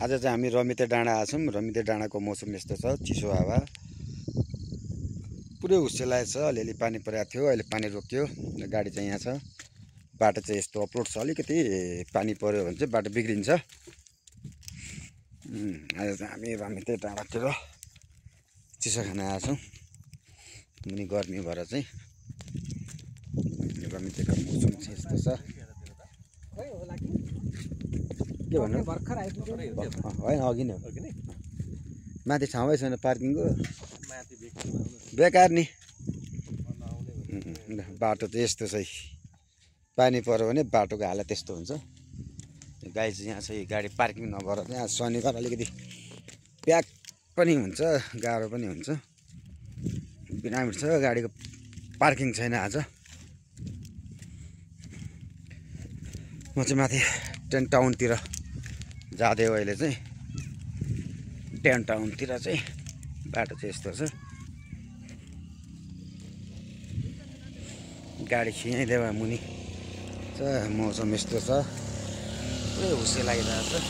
आज चाहिँ हामी रमिते डाँडा आएको छौँ। रमिते डाँडाको मौसम यस्तो छ, चिसो हावा पुरै हुस्सेलाएको छ। अलिअलि पानी परेको थियो, अहिले पानी रोकियो। गाडी चाहिँ यहाँ छ। बाटो चाहिँ यस्तो अपलोड छ, अलिकति पानी पर्यो भने चाहिँ बाटो बिग्रिन्छ। आज चाहिँ हामी रमिते डाँडातिर चिसो खान आएको छौँ। मुनि गर्मी भएर चाहिँ रमितेको मौसम चाहिँ यस्तो छ। के भन्नु होइन, अघि नै हो। माथि ठाउँै छैन पार्किङको, बेकार नि। बाटो चाहिँ यस्तो छ, पानी पर्यो भने बाटोको हालत यस्तो हुन्छ। गाडी चाहिँ यहाँ चाहिँ गाडी पार्किङ नभएर चाहिँ आज शनिबार अलिकति प्याक पनि हुन्छ, गाह्रो पनि हुन्छ। बिरामी छ, गाडीको पार्किङ छैन आज। म चाहिँ माथि टेन टाउनतिर जाँदै हो। अहिले चाहिँ टेन टाउनतिर चाहिँ बाटो चाहिँ यस्तो छ। गाडी खियाइदियो मुनि छ, मौसम यस्तो छ, पुरै हुस्से लागिरहेको छ।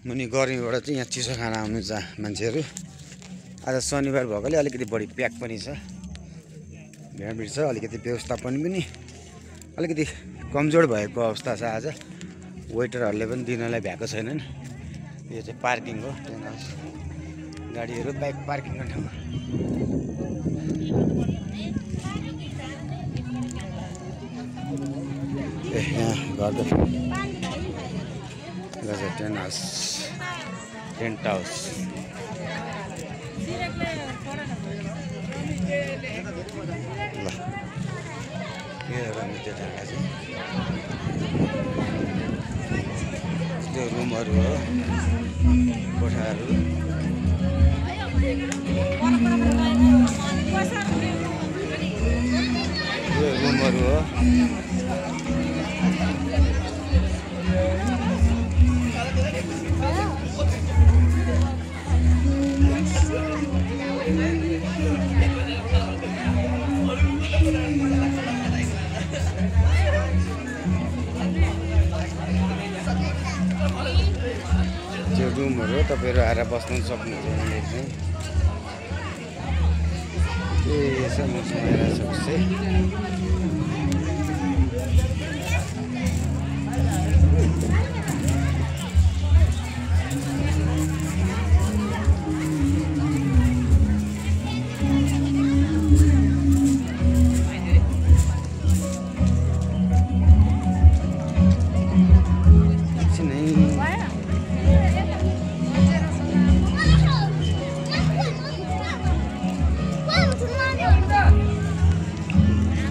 मुनि गर्मीबाट चाहिँ यहाँ चिसो खाना आउनु छ मान्छेहरू। आज शनिबार भएकोले अलिकति बढी प्याक पनि छ, भिड छ। अलिकति व्यवस्थापन पनि अलिकति कमजोर भएको अवस्था छ आज। वेटरहरूले पनि दिनलाई भ्याएको छैनन्। यो चाहिँ पार्किङ हो, टेन्ट हाउस। गाडीहरू बाइक पार्किङ गर्ने ठाउँ। यहाँ घर टेन्ट हाउस, टेन्ट हाउस। ल यो रमिते डाँडा चाहिँ त्यो रुमहरू हो, कोठाहरू। यो रुमहरू हो। त्यो रुमहरू हो, तपाईँहरू आएर बस्नु सक्नुहुन्छ। यहाँनिर चाहिँ के छ मौसम आइरहेको छ उसै।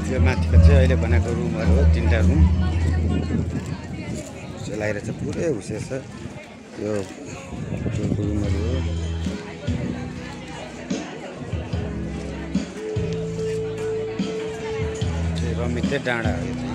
यो माथिको चाहिँ अहिले बनाएको रुमहरू हो, 3टा रुम चलाइरहेछ, पुरै हुसे छ। यो रुमहरू हो। रमिते डाँडा हो।